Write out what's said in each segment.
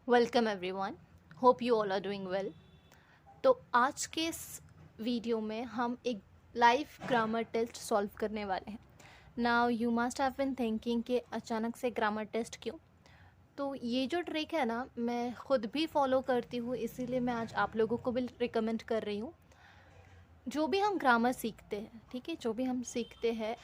Welcome everyone. Hope you all are doing well. तो आज के इस वीडियो में हम एक लाइव ग्रामर टेस्ट सॉल्व करने वाले हैं। Now you must have been thinking कि अचानक से ग्रामर टेस्ट क्यों। तो ये जो ट्रिक है ना, मैं ख़ुद भी फॉलो करती हूँ, इसीलिए मैं आज आप लोगों को भी रिकमेंड कर रही हूँ। जो भी हम ग्रामर सीखते हैं, ठीक है, जो भी हम सीखते हैं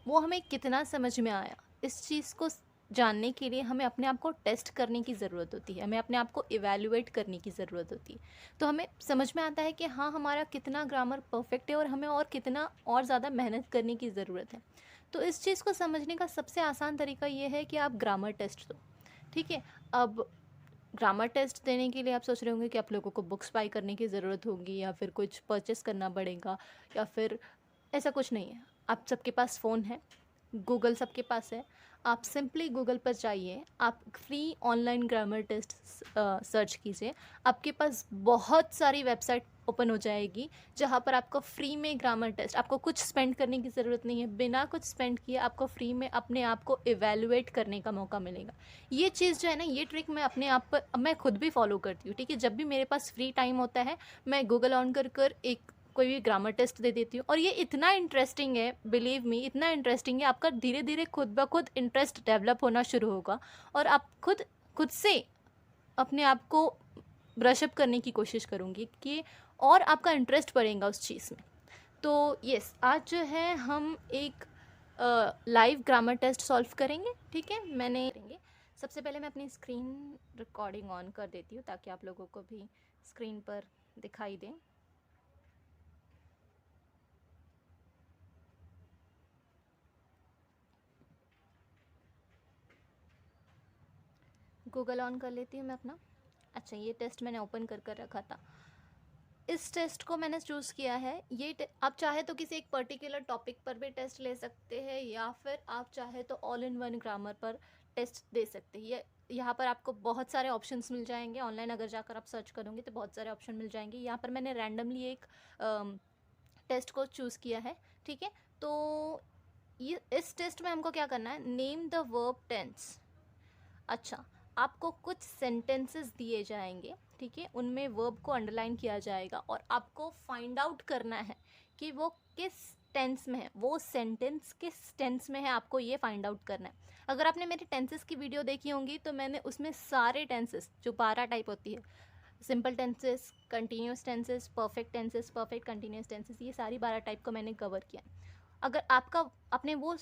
वो हमें कितना समझ में आया, इस चीज़ को जानने के लिए हमें अपने आप को टेस्ट करने की ज़रूरत होती है, हमें अपने आप को इवैल्यूएट करने की ज़रूरत होती है। तो हमें समझ में आता है कि हाँ, हमारा कितना ग्रामर परफेक्ट है और हमें और कितना और ज़्यादा मेहनत करने की ज़रूरत है। तो इस चीज़ को समझने का सबसे आसान तरीका ये है कि आप ग्रामर टेस्ट दो। ठीक है। अब ग्रामर टेस्ट देने के लिए आप सोच रहे होंगे कि आप लोगों को बुक्स बाई करने की ज़रूरत होगी या फिर कुछ परचेस करना पड़ेगा, या फिर ऐसा कुछ नहीं है। आप सबके पास फ़ोन है, गूगल सबके पास है। आप सिंपली गूगल पर जाइए, आप free online grammar test search कीजिए। आपके पास बहुत सारी वेबसाइट ओपन हो जाएगी जहाँ पर आपको फ्री में ग्रामर टेस्ट, आपको कुछ स्पेंड करने की ज़रूरत नहीं है, बिना कुछ स्पेंड किए आपको फ्री में अपने आप को इवेलुएट करने का मौका मिलेगा। ये चीज़ जो है ना, ये ट्रिक मैं अपने आप पर, मैं खुद भी फॉलो करती हूँ। ठीक है, जब भी मेरे पास फ्री टाइम होता है मैं गूगल ऑन कर कर एक कोई भी ग्रामर टेस्ट दे देती हूँ, और ये इतना इंटरेस्टिंग है, बिलीव मी, इतना इंटरेस्टिंग है। आपका धीरे धीरे खुद ब खुद इंटरेस्ट डेवलप होना शुरू होगा और आप खुद खुद से अपने आप को ब्रशअप करने की कोशिश करूँगी कि और आपका इंटरेस्ट बढ़ेगा उस चीज़ में। तो यस, आज जो है हम एक लाइव ग्रामर टेस्ट सॉल्व करेंगे। ठीक है, सबसे पहले मैं अपनी स्क्रीन रिकॉर्डिंग ऑन कर देती हूँ ताकि आप लोगों को भी स्क्रीन पर दिखाई दे। गूगल ऑन कर लेती हूँ मैं अपना। अच्छा, ये टेस्ट मैंने ओपन कर कर रखा था। इस टेस्ट को मैंने चूज़ किया है। आप चाहे तो किसी एक पर्टिकुलर टॉपिक पर भी टेस्ट ले सकते हैं, या फिर आप चाहे तो ऑल इन वन ग्रामर पर टेस्ट दे सकते हैं। ये यहाँ पर आपको बहुत सारे ऑप्शंस मिल जाएंगे। ऑनलाइन अगर जाकर आप सर्च करोगे तो बहुत सारे ऑप्शन मिल जाएंगे। यहाँ पर मैंने रैंडमली एक टेस्ट को चूज़ किया है। ठीक है, तो ये इस टेस्ट में हमको क्या करना है, नेम द वर्ब टेंस। अच्छा, आपको कुछ सेंटेंसेस दिए जाएंगे, ठीक है, उनमें वर्ब को अंडरलाइन किया जाएगा और आपको फाइंड आउट करना है कि वो किस टेंस में है, वो सेंटेंस किस टेंस में है, आपको ये फाइंड आउट करना है। अगर आपने मेरी टेंसेस की वीडियो देखी होंगी तो मैंने उसमें सारे टेंसेस, जो 12 टाइप होती है, simple tenses, continuous tenses, perfect tenses, perfect continuous tenses, ये सारी 12 टाइप को मैंने कवर किया है। अगर आपने वो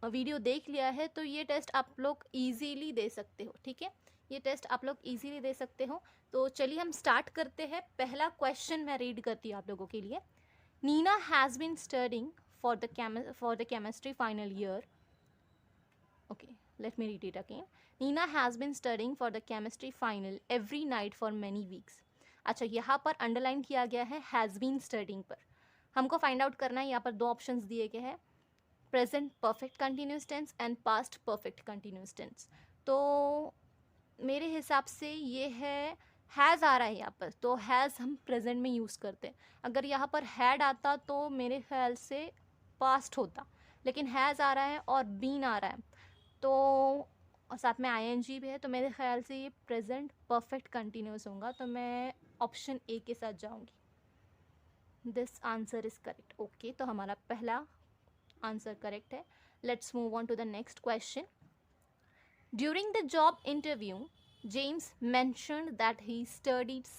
वीडियो देख लिया है तो ये टेस्ट आप लोग इजीली दे सकते हो। ठीक है, ये टेस्ट आप लोग इजीली दे सकते हो। तो चलिए हम स्टार्ट करते हैं। पहला क्वेश्चन मैं रीड करती हूँ आप लोगों के लिए। Nina has been studying for the chemistry final year. Okay, let me read it again. Nina has been studying for the chemistry final every night for many weeks. अच्छा, यहाँ पर अंडरलाइन किया गया है हैज़ बीन स्टडिंग पर। हमको find out करना है। यहाँ पर दो ऑप्शंस दिए गए हैं, present perfect continuous tense and past perfect continuous tense. तो मेरे हिसाब से ये है, हैज़ आ रहा है यहाँ पर, तो हैज़ हम प्रेजेंट में यूज़ करते हैं। अगर यहाँ पर हैड आता तो मेरे ख्याल से पास्ट होता, लेकिन हैज़ आ रहा है और बीन आ रहा है, तो और साथ में आईएनजी भी है, तो मेरे ख्याल से ये प्रेजेंट परफेक्ट कंटिन्यूस होगा। तो मैं ऑप्शन ए के साथ जाऊंगी। This answer is correct. Okay, तो हमारा पहला आंसर करेक्ट है। Let's move on to the next question. During the job interview, James mentioned that he studied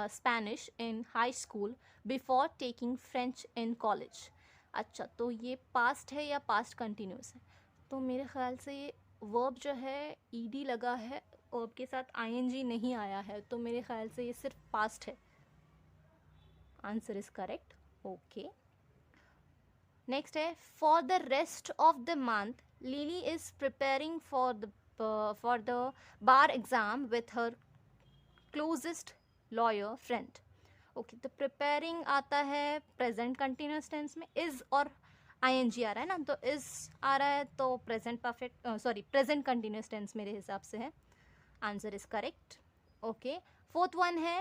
Spanish in high school before taking French in college. अच्छा, तो ये past है या past continuous है? तो मेरे ख्याल से ये वर्ब जो है ईडी लगा है, वर्ब के साथ आईएनजी नहीं आया है, तो मेरे ख्याल से ये सिर्फ पास्ट है। Answer is correct. Okay, next है, for the rest of the month Lily is preparing for the bar exam with her closest lawyer friend. Okay, तो प्रिपेयरिंग आता है प्रेजेंट कंटिन्यूस टेंस में, इज और आईएनजी आ रहा है ना, तो इज आ रहा है, तो present perfect, sorry, present continuous tense मेरे हिसाब से है। Answer is correct. Okay, fourth one है,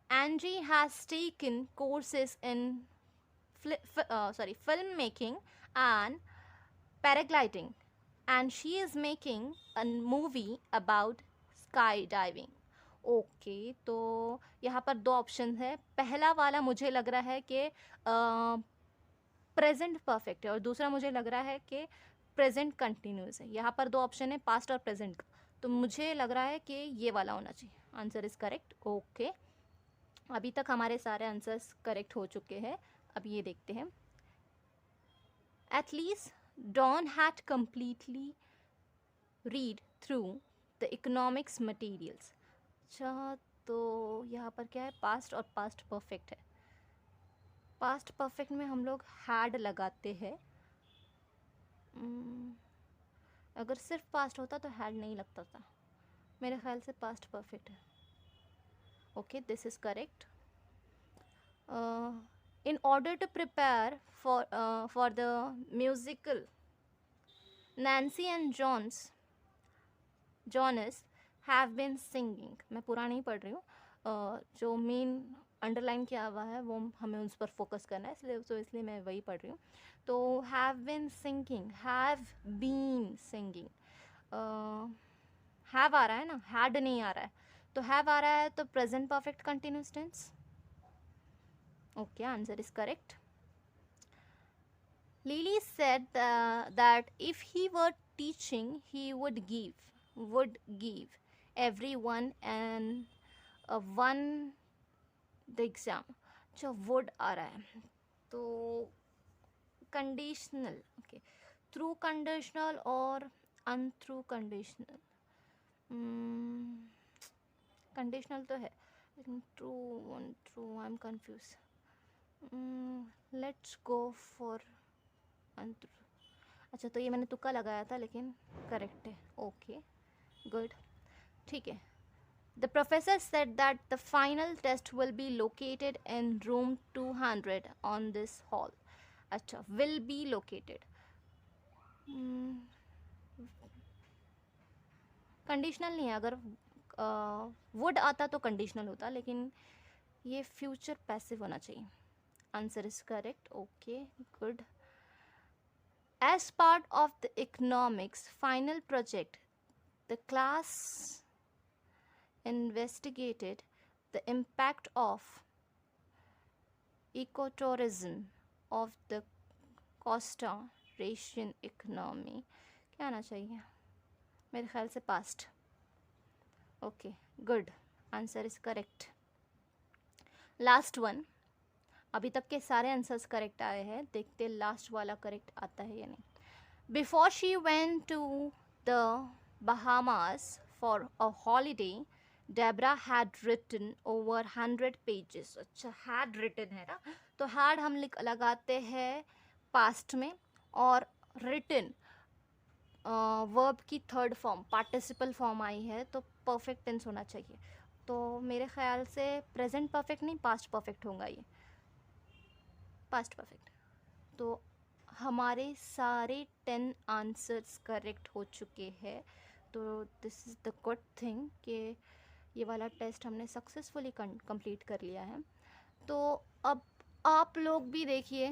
Angie has taken courses in film making and paragliding, and she is making a movie about sky diving. Okay, तो यहाँ पर दो option है। पहला वाला मुझे लग रहा है कि प्रेजेंट परफेक्ट है और दूसरा मुझे लग रहा है कि प्रेजेंट कंटिन्यूस है। यहाँ पर दो ऑप्शन है पास्ट और प्रेजेंट का, तो मुझे लग रहा है कि ये वाला होना चाहिए। Answer is correct. ओके, अभी तक हमारे सारे आंसर्स करेक्ट हो चुके हैं। अब ये देखते हैं। At least Dawn had completely read through the economics materials. अच्छा, तो यहाँ पर क्या है, पास्ट और पास्ट परफेक्ट है। पास्ट परफेक्ट में हम लोग हैड लगाते हैं। अगर सिर्फ पास्ट होता तो हैड नहीं लगता था। मेरे ख्याल से पास्ट परफेक्ट है। Okay, this is correct. In order to prepare for the musical, Nancy and Jonas have been singing। मैं पूरा नहीं पढ़ रही हूँ, जो मेन अंडरलाइन किया हुआ है वो हमें उस पर फोकस करना है, इसलिए मैं वही पढ़ रही हूँ। तो have been singing, have been singing, have आ रहा है ना, हैड नहीं आ रहा है। तो हैव आ रहा है तो present perfect continuous tense. Okay, answer is correct. Lily said that if he were teaching, he would give everyone one the exam। जो would आ रहा है तो कंडीशनल, ओके, थ्रू कंडीशनल और अनथ्रू कंडीशनल। कंडीशनल तो है लेकिन true I am confuse. Let's go for अनथ्रू। अच्छा, तो ये मैंने तुक्का लगाया था लेकिन करेक्ट है। ओके, गुड, ठीक है। The professor said that the final test will be located in room 200 on this hall। अच्छा, will be located, कंडीशनल नहीं है। अगर would आता तो कंडीशनल होता, लेकिन ये फ्यूचर पैसिव होना चाहिए। Answer is correct. Okay, good. As part of the economics final project, the class investigated the impact of ecotourism of the Costa Rican economy। क्या आना चाहिए? मेरे ख्याल से past. Okay, good, answer is correct. Last one. अभी तक के सारे आंसर्स करेक्ट आए हैं, देखते लास्ट वाला करेक्ट आता है या नहीं। Before she went to the Bahamas for a holiday, Debra had written over 100 pages. अच्छा, हैड रिटन है ना, तो हैड हम लगाते हैं पास्ट में, और रिटन वर्ब की third form participle form I है, तो परफेक्ट टेंस होना चाहिए। तो मेरे ख्याल से प्रेजेंट परफेक्ट नहीं, पास्ट परफेक्ट होगा ये, पास्ट परफेक्ट। तो हमारे सारे 10 आंसर्स करेक्ट हो चुके हैं। तो this is the good thing कि ये वाला टेस्ट हमने सक्सेसफुली कंप्लीट कर लिया है। तो अब आप लोग भी देखिए,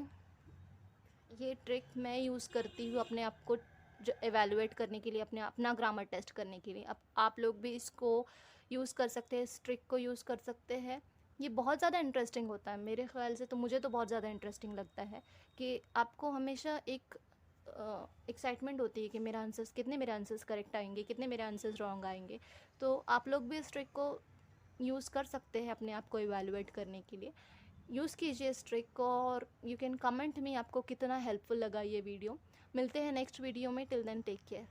ये ट्रिक मैं यूज़ करती हूँ अपने आप को जो एवेलुएट करने के लिए, अपना ग्रामर टेस्ट करने के लिए। अब आप लोग भी इसको यूज़ कर सकते हैं, इस ट्रिक को यूज़ कर सकते हैं। ये बहुत ज़्यादा इंटरेस्टिंग होता है मेरे ख्याल से, तो मुझे तो बहुत ज़्यादा इंटरेस्टिंग लगता है कि आपको हमेशा एक एक्साइटमेंट होती है कि मेरे आंसर्स करेक्ट आएंगे, कितने मेरे आंसर्स रॉन्ग आएंगे। तो आप लोग भी इस ट्रिक को यूज़ कर सकते हैं अपने आप को इवैल्यूएट करने के लिए। यूज़ कीजिए इस ट्रिक को, और यू कैन कमेंट मी आपको कितना हेल्पफुल लगा ये वीडियो। मिलते हैं नेक्स्ट वीडियो में। Till then take care.